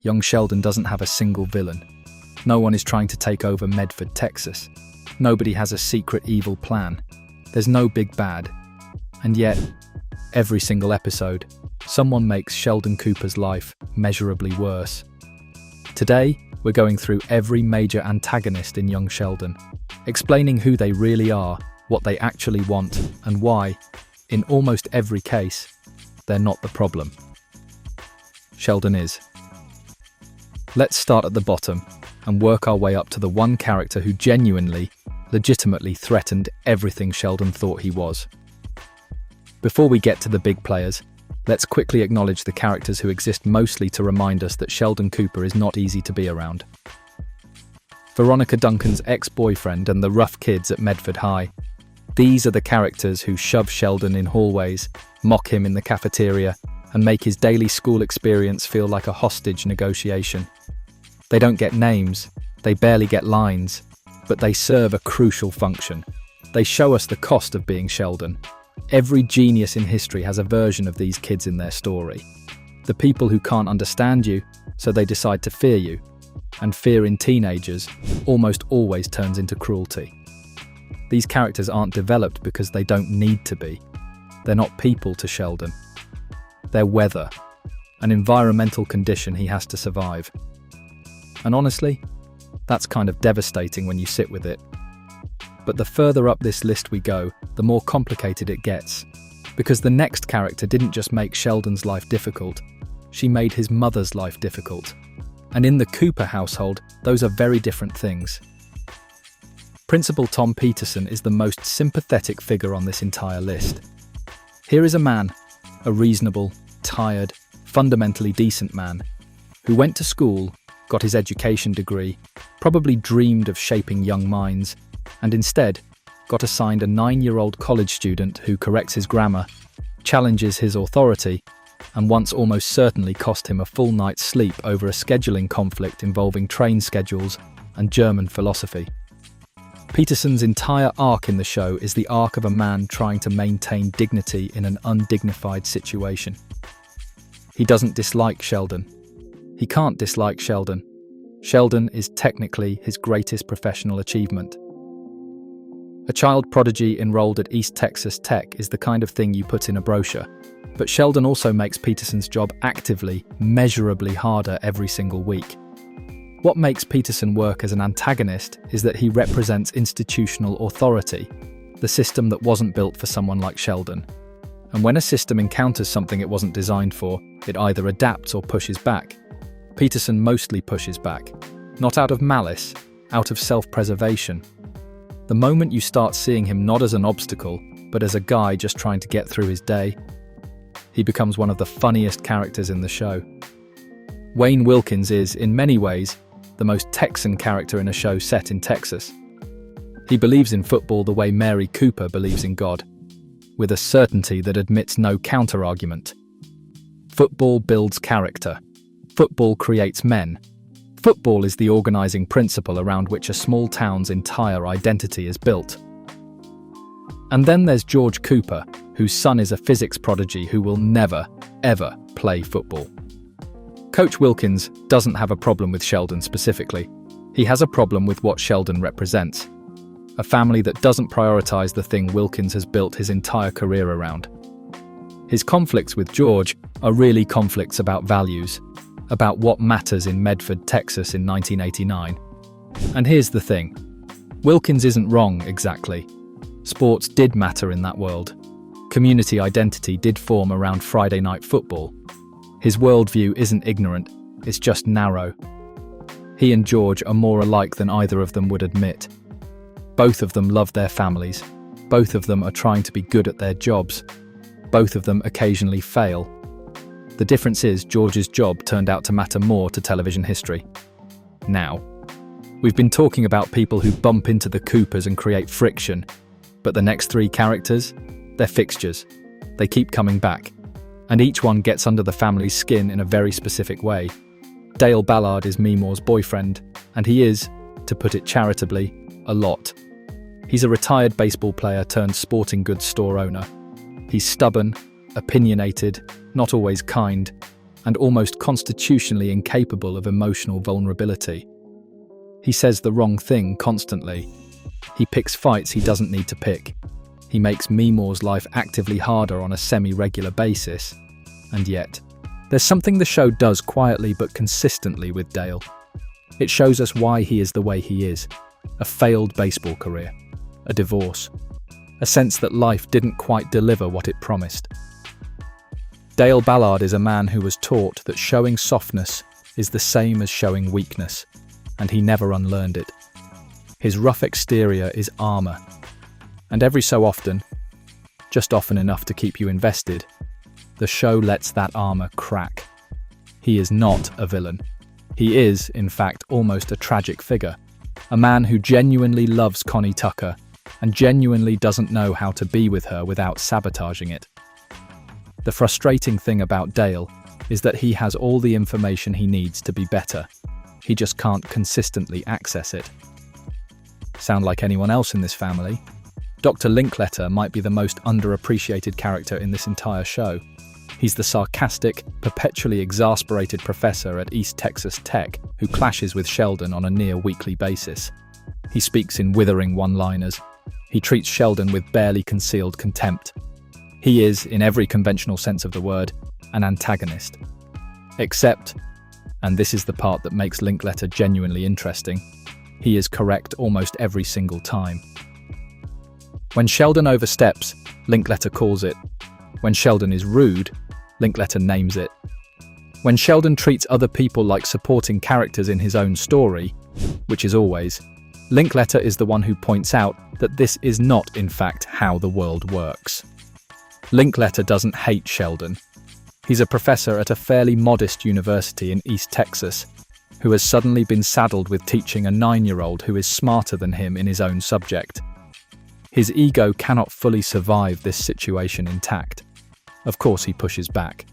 Young Sheldon doesn't have a single villain. No one is trying to take over Medford, Texas. Nobody has a secret evil plan. There's no big bad. And yet, every single episode, someone makes Sheldon Cooper's life measurably worse. Today, we're going through every major antagonist in Young Sheldon, explaining who they really are, what they actually want, and why, in almost every case, they're not the problem. Sheldon is. Let's start at the bottom and work our way up to the one character who genuinely, legitimately threatened everything Sheldon thought he was. Before we get to the big players, let's quickly acknowledge the characters who exist mostly to remind us that Sheldon Cooper is not easy to be around. Veronica Duncan's ex-boyfriend and the rough kids at Medford High. These are the characters who shove Sheldon in hallways, mock him in the cafeteria, and make his daily school experience feel like a hostage negotiation. They don't get names, they barely get lines, but they serve a crucial function. They show us the cost of being Sheldon. Every genius in history has a version of these kids in their story. The people who can't understand you, so they decide to fear you. And fear in teenagers almost always turns into cruelty. These characters aren't developed because they don't need to be. They're not people to Sheldon. They're weather, an environmental condition he has to survive. And honestly, that's kind of devastating when you sit with it. But the further up this list we go, the more complicated it gets. Because the next character didn't just make Sheldon's life difficult, she made his mother's life difficult. And in the Cooper household, those are very different things. Principal Tom Peterson is the most sympathetic figure on this entire list. Here is a man, a reasonable, tired, fundamentally decent man, who went to school, got his education degree, probably dreamed of shaping young minds, and instead got assigned a 9-year-old college student who corrects his grammar, challenges his authority, and once almost certainly cost him a full night's sleep over a scheduling conflict involving train schedules and German philosophy. Petersen's entire arc in the show is the arc of a man trying to maintain dignity in an undignified situation. He doesn't dislike Sheldon. He can't dislike Sheldon. Sheldon is technically his greatest professional achievement. A child prodigy enrolled at East Texas Tech is the kind of thing you put in a brochure, but Sheldon also makes Petersen's job actively, measurably harder every single week. What makes Petersen work as an antagonist is that he represents institutional authority, the system that wasn't built for someone like Sheldon. And when a system encounters something it wasn't designed for, it either adapts or pushes back. Petersen mostly pushes back, not out of malice, out of self-preservation. The moment you start seeing him not as an obstacle, but as a guy just trying to get through his day, he becomes one of the funniest characters in the show. Wayne Wilkins is, in many ways, the most Texan character in a show set in Texas. He believes in football the way Mary Cooper believes in God, with a certainty that admits no counter-argument. Football builds character. Football creates men. Football is the organizing principle around which a small town's entire identity is built. And then there's George Cooper, whose son is a physics prodigy who will never, ever play football. Coach Wilkins doesn't have a problem with Sheldon specifically. He has a problem with what Sheldon represents. A family that doesn't prioritize the thing Wilkins has built his entire career around. His conflicts with George are really conflicts about values, about what matters in Medford, Texas in 1989. And here's the thing. Wilkins isn't wrong, exactly. Sports did matter in that world. Community identity did form around Friday night football. His worldview isn't ignorant, it's just narrow. He and George are more alike than either of them would admit. Both of them love their families. Both of them are trying to be good at their jobs. Both of them occasionally fail. The difference is George's job turned out to matter more to television history. Now, we've been talking about people who bump into the Coopers and create friction, but the next three characters, they're fixtures. They keep coming back, and each one gets under the family's skin in a very specific way. Dale Ballard is Meemaw's boyfriend, and he is, to put it charitably, a lot. He's a retired baseball player turned sporting goods store owner. He's stubborn, opinionated, not always kind, and almost constitutionally incapable of emotional vulnerability. He says the wrong thing constantly. He picks fights he doesn't need to pick. He makes Meemaw's life actively harder on a semi-regular basis. And yet, there's something the show does quietly but consistently with Dale. It shows us why he is the way he is. A failed baseball career, a divorce, a sense that life didn't quite deliver what it promised. Dale Ballard is a man who was taught that showing softness is the same as showing weakness, and he never unlearned it. His rough exterior is armor, and every so often, just often enough to keep you invested, the show lets that armor crack. He is not a villain. He is, in fact, almost a tragic figure, a man who genuinely loves Connie Tucker and genuinely doesn't know how to be with her without sabotaging it. The frustrating thing about Dale is that he has all the information he needs to be better. He just can't consistently access it. Sound like anyone else in this family? Dr. Linkletter might be the most underappreciated character in this entire show. He's the sarcastic, perpetually exasperated professor at East Texas Tech who clashes with Sheldon on a near-weekly basis. He speaks in withering one-liners. He treats Sheldon with barely concealed contempt. He is, in every conventional sense of the word, an antagonist. Except, and this is the part that makes Linkletter genuinely interesting, he is correct almost every single time. When Sheldon oversteps, Linkletter calls it. When Sheldon is rude, Linkletter names it. When Sheldon treats other people like supporting characters in his own story, which is always, Linkletter is the one who points out that this is not, in fact, how the world works. Linkletter doesn't hate Sheldon. He's a professor at a fairly modest university in East Texas, who has suddenly been saddled with teaching a 9-year-old who is smarter than him in his own subject. His ego cannot fully survive this situation intact. Of course, he pushes back.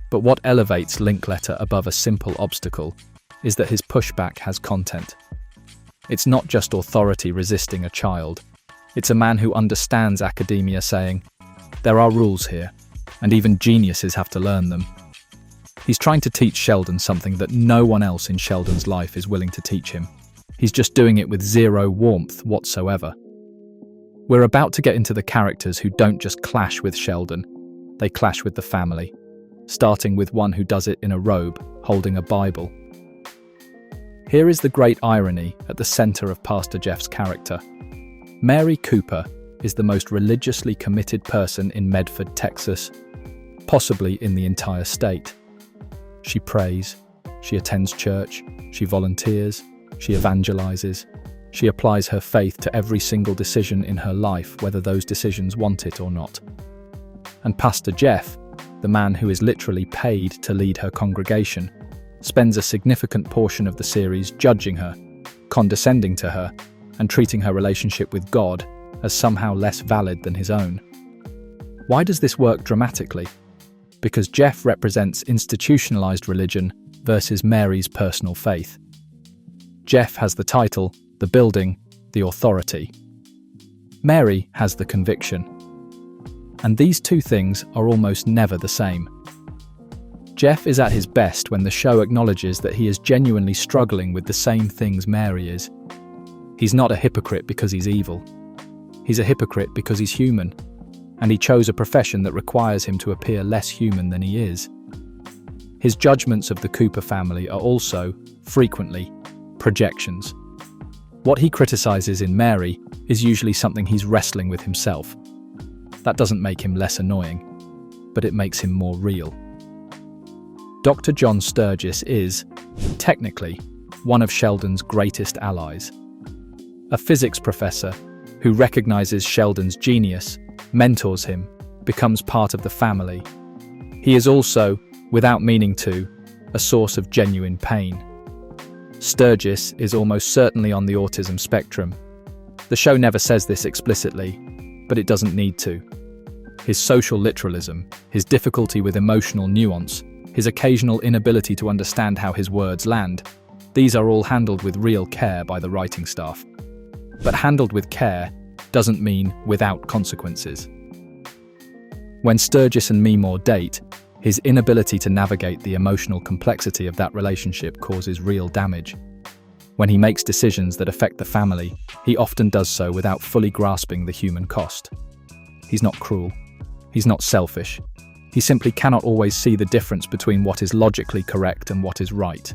But what elevates Linkletter above a simple obstacle is that his pushback has content. It's not just authority resisting a child. It's a man who understands academia saying, "There are rules here, and even geniuses have to learn them." He's trying to teach Sheldon something that no one else in Sheldon's life is willing to teach him. He's just doing it with zero warmth whatsoever. We're about to get into the characters who don't just clash with Sheldon, they clash with the family, starting with one who does it in a robe, holding a Bible. Here is the great irony at the center of Pastor Jeff's character. Mary Cooper is the most religiously committed person in Medford, Texas, possibly in the entire state. She prays, she attends church, she volunteers, she evangelizes. She applies her faith to every single decision in her life, whether those decisions want it or not. And Pastor Jeff, the man who is literally paid to lead her congregation, spends a significant portion of the series judging her, condescending to her, and treating her relationship with God as somehow less valid than his own. Why does this work dramatically? Because Jeff represents institutionalized religion versus Mary's personal faith. Jeff has the title, the building, the authority. Mary has the conviction. And these two things are almost never the same. Jeff is at his best when the show acknowledges that he is genuinely struggling with the same things Mary is. He's not a hypocrite because he's evil. He's a hypocrite because he's human, and he chose a profession that requires him to appear less human than he is. His judgments of the Cooper family are also, frequently, projections. What he criticizes in Mary is usually something he's wrestling with himself. That doesn't make him less annoying, but it makes him more real. Dr. John Sturgis is, technically, one of Sheldon's greatest allies. A physics professor who recognizes Sheldon's genius, mentors him, becomes part of the family. He is also, without meaning to, a source of genuine pain. Sturgis is almost certainly on the autism spectrum. The show never says this explicitly, but it doesn't need to. His social literalism, his difficulty with emotional nuance, his occasional inability to understand how his words land, these are all handled with real care by the writing staff. But handled with care doesn't mean without consequences. When Sturgis and Meemaw date, His inability to navigate the emotional complexity of that relationship causes real damage. When he makes decisions that affect the family, he often does so without fully grasping the human cost. He's not cruel. He's not selfish. He simply cannot always see the difference between what is logically correct and what is right.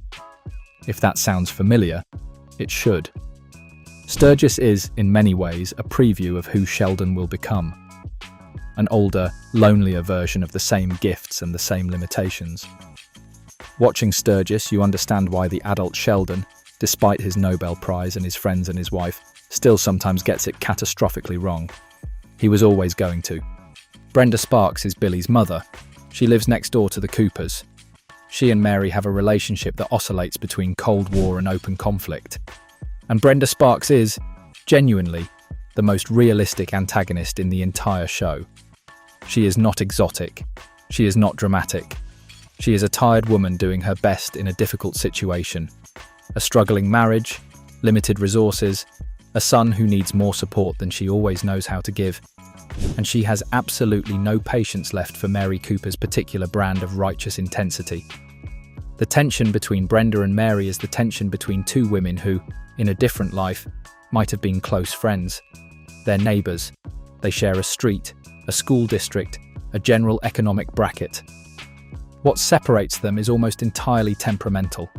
If that sounds familiar, it should. Sturgis is, in many ways, a preview of who Sheldon will become. An older, lonelier version of the same gifts and the same limitations. Watching Sturgis, you understand why the adult Sheldon, despite his Nobel Prize and his friends and his wife, still sometimes gets it catastrophically wrong. He was always going to. Brenda Sparks is Billy's mother. She lives next door to the Coopers. She and Mary have a relationship that oscillates between Cold War and open conflict. And Brenda Sparks is, genuinely, the most realistic antagonist in the entire show. She is not exotic. She is not dramatic. She is a tired woman doing her best in a difficult situation. A struggling marriage, limited resources, a son who needs more support than she always knows how to give. And she has absolutely no patience left for Mary Cooper's particular brand of righteous intensity. The tension between Brenda and Mary is the tension between two women who, in a different life, might have been close friends. They're neighbours. They share a street, a school district, a general economic bracket. What separates them is almost entirely temperamental.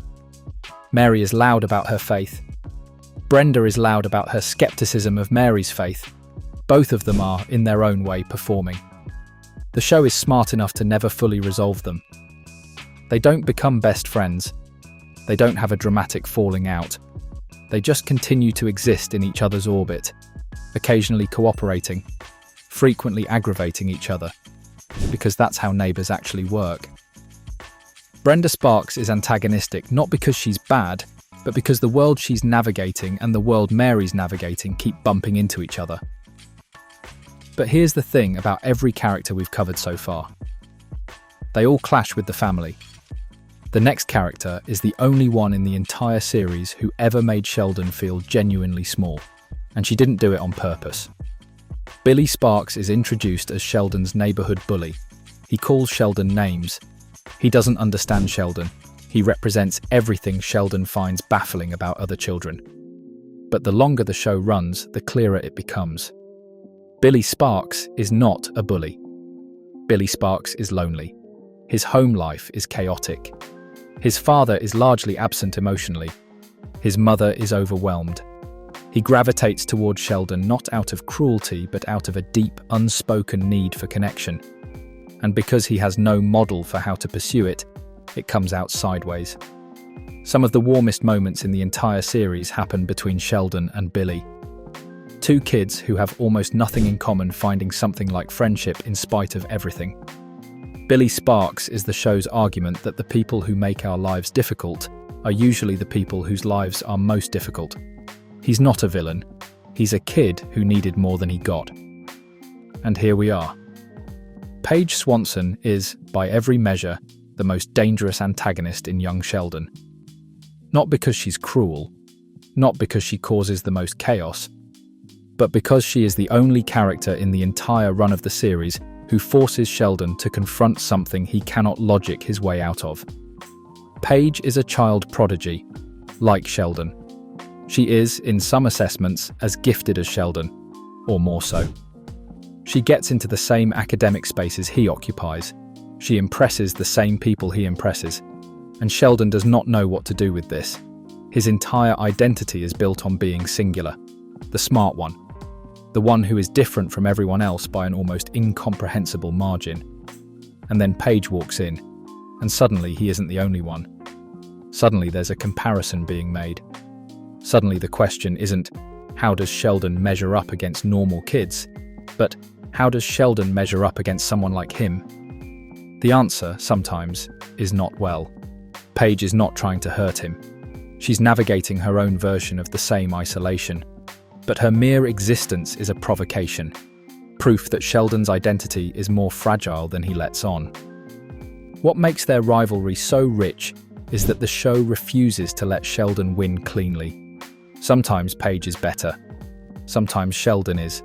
Mary is loud about her faith. Brenda is loud about her skepticism of Mary's faith. Both of them are, in their own way, performing. The show is smart enough to never fully resolve them. They don't become best friends. They don't have a dramatic falling out. They just continue to exist in each other's orbit, occasionally cooperating, frequently aggravating each other, because that's how neighbours actually work. Brenda Sparks is antagonistic not because she's bad, but because the world she's navigating and the world Mary's navigating keep bumping into each other. But here's the thing about every character we've covered so far. They all clash with the family. The next character is the only one in the entire series who ever made Sheldon feel genuinely small, and she didn't do it on purpose. Billy Sparks is introduced as Sheldon's neighbourhood bully. He calls Sheldon names. He doesn't understand Sheldon. He represents everything Sheldon finds baffling about other children. But the longer the show runs, the clearer it becomes. Billy Sparks is not a bully. Billy Sparks is lonely. His home life is chaotic. His father is largely absent emotionally. His mother is overwhelmed. He gravitates towards Sheldon not out of cruelty, but out of a deep, unspoken need for connection. And because he has no model for how to pursue it, it comes out sideways. Some of the warmest moments in the entire series happen between Sheldon and Billy. Two kids who have almost nothing in common finding something like friendship in spite of everything. Billy Sparks is the show's argument that the people who make our lives difficult are usually the people whose lives are most difficult. He's not a villain. He's a kid who needed more than he got. And here we are. Paige Swanson is, by every measure, the most dangerous antagonist in Young Sheldon. Not because she's cruel, not because she causes the most chaos, but because she is the only character in the entire run of the series who forces Sheldon to confront something he cannot logic his way out of. Paige is a child prodigy, like Sheldon. She is, in some assessments, as gifted as Sheldon, or more so. She gets into the same academic spaces he occupies. She impresses the same people he impresses. And Sheldon does not know what to do with this. His entire identity is built on being singular, the smart one, the one who is different from everyone else by an almost incomprehensible margin. And then Paige walks in, and suddenly he isn't the only one. Suddenly there's a comparison being made. Suddenly the question isn't, how does Sheldon measure up against normal kids? But, how does Sheldon measure up against someone like him? The answer, sometimes, is not well. Paige is not trying to hurt him. She's navigating her own version of the same isolation. But her mere existence is a provocation, proof that Sheldon's identity is more fragile than he lets on. What makes their rivalry so rich is that the show refuses to let Sheldon win cleanly. Sometimes Paige is better. Sometimes Sheldon is.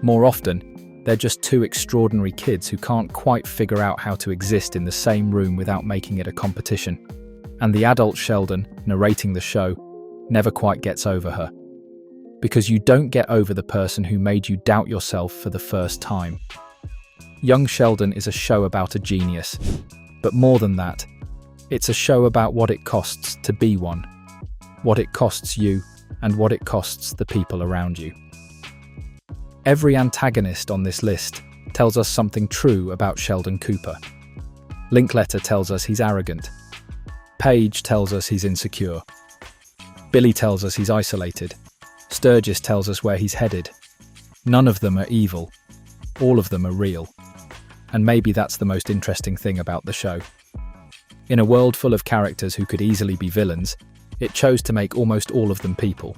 More often, They're just two extraordinary kids who can't quite figure out how to exist in the same room without making it a competition. And the adult Sheldon, narrating the show, never quite gets over her. Because you don't get over the person who made you doubt yourself for the first time. Young Sheldon is a show about a genius. But more than that, it's a show about what it costs to be one. What it costs you, and what it costs the people around you. Every antagonist on this list tells us something true about Sheldon Cooper. Linkletter tells us he's arrogant. Paige tells us he's insecure. Billy tells us he's isolated. Sturgis tells us where he's headed. None of them are evil. All of them are real. And maybe that's the most interesting thing about the show. In a world full of characters who could easily be villains, it chose to make almost all of them people.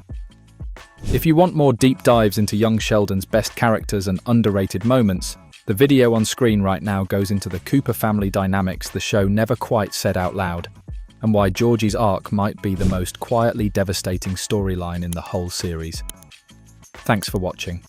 If you want more deep dives into Young Sheldon's best characters and underrated moments, the video on screen right now goes into the Cooper family dynamics the show never quite said out loud, and why Georgie's arc might be the most quietly devastating storyline in the whole series. Thanks for watching.